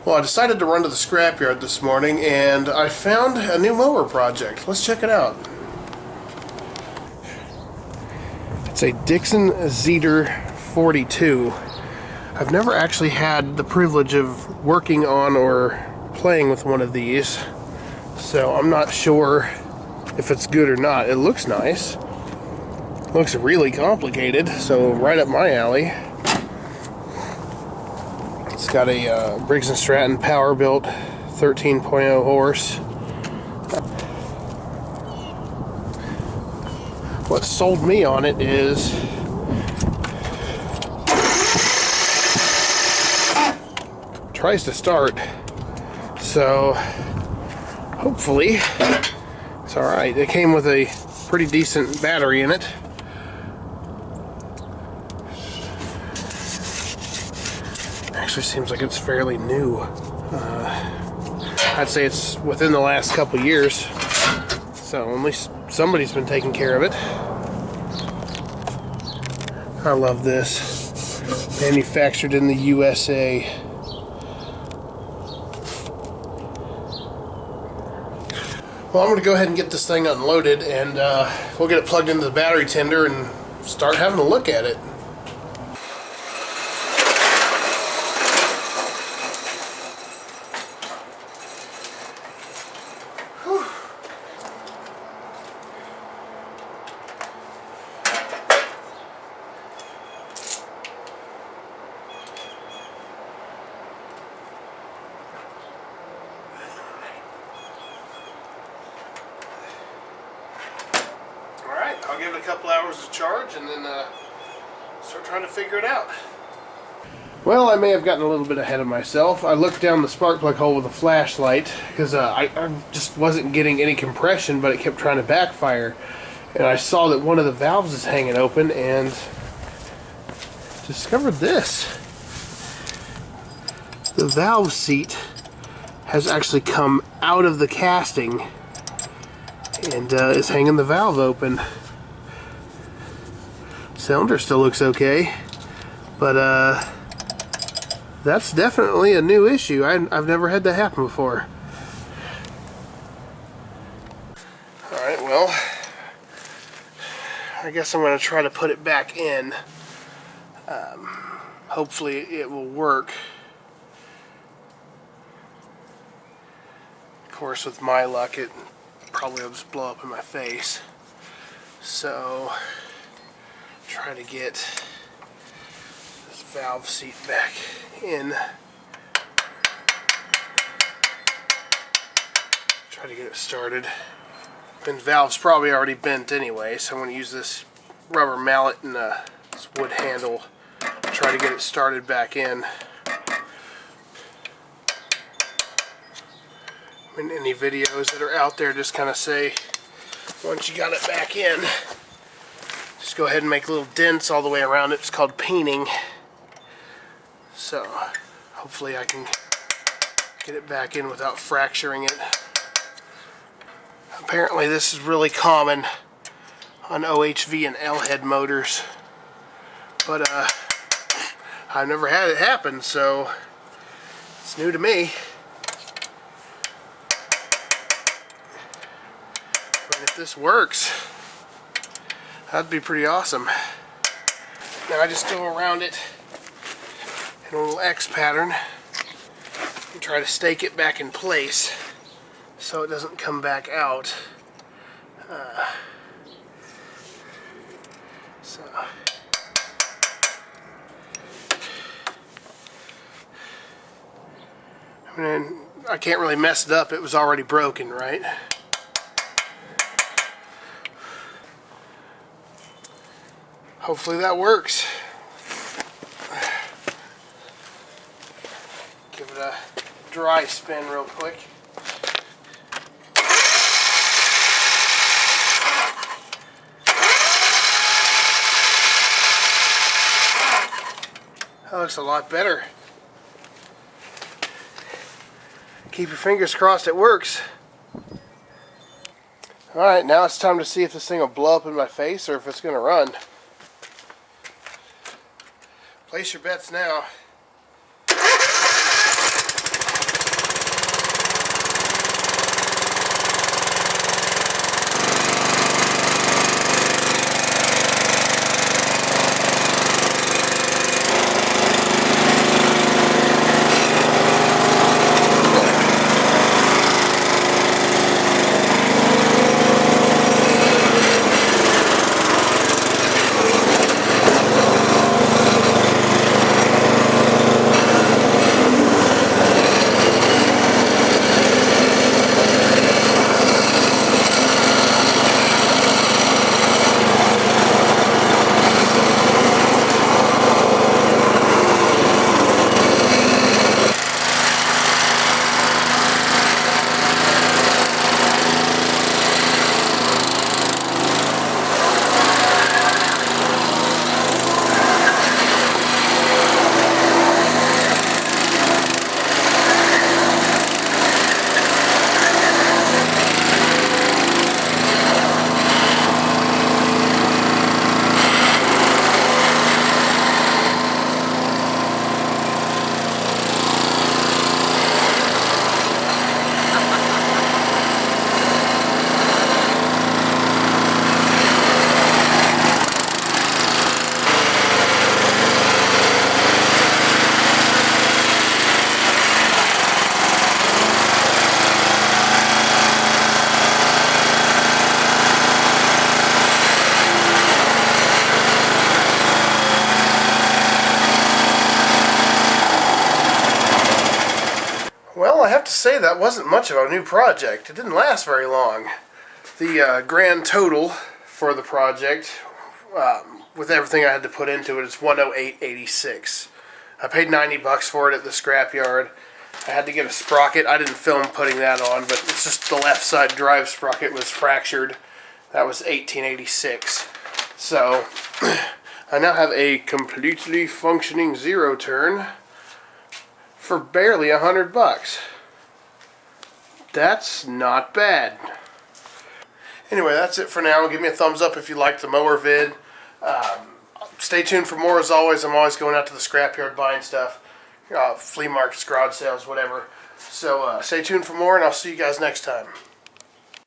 Well, I decided to run to the scrapyard this morning and I found a new mower project. Let's check it out. It's a Dixon zeeter 42. I've never actually had the privilege of working on or playing with one of these, so I'm not sure if it's good or not. It looks nice. It looks really complicated, so right up my alley. It's got a Briggs & Stratton power built 13.0 horse. What sold me on it is tries to start, so hopefully it's alright. It came with a pretty decent battery in it. Actually seems like it's fairly new. I'd say it's within the last couple years, so at least somebody's been taking care of it. I love this. Manufactured in the USA. Well, I'm going to go ahead and get this thing unloaded, and we'll get it plugged into the battery tender and start having a look at it. I'll give it a couple hours to charge and then start trying to figure it out. Well, I may have gotten a little bit ahead of myself. I looked down the spark plug hole with a flashlight because I just wasn't getting any compression, but it kept trying to backfire. And I saw that one of the valves is hanging open and discovered this. The valve seat has actually come out of the casting and is hanging the valve open. Cylinder still looks okay, but that's definitely a new issue. I've never had that happen before. Alright, well, I guess I'm going to try to put it back in. Hopefully it will work. Of course, with my luck, it probably will just blow up in my face. So try to get this valve seat back in. Try to get it started. And the valve's probably already bent anyway, so I'm going to use this rubber mallet and this wood handle to try to get it started back in. I mean, any videos that are out there just kind of say once you got it back in, just go ahead and make little dents all the way around it. It's called painting. So hopefully I can get it back in without fracturing it. Apparently this is really common on OHV and L-head motors, but I've never had it happen, so it's new to me. But if this works, that'd be pretty awesome. Now I just go around it in a little X pattern and try to stake it back in place so it doesn't come back out. I mean, I can't really mess it up. It was already broken, right? Hopefully that works. Give it a dry spin real quick. That looks a lot better. Keep your fingers crossed it works. Alright, now it's time to see if this thing will blow up in my face or if it's going to run. Place your bets now. Well, I have to say that wasn't much of a new project. It didn't last very long. The grand total for the project, with everything I had to put into it, is $108.86. I paid $90 for it at the scrapyard. I had to get a sprocket. I didn't film putting that on, but it's just the left side drive sprocket was fractured. That was $18.86. So I now have a completely functioning zero turn for barely $100. That's not bad. Anyway, that's it for now. Give me a thumbs up if you liked the mower vid. Stay tuned for more as always. I'm always going out to the scrapyard buying stuff. Flea markets, garage sales, whatever. So stay tuned for more, and I'll see you guys next time.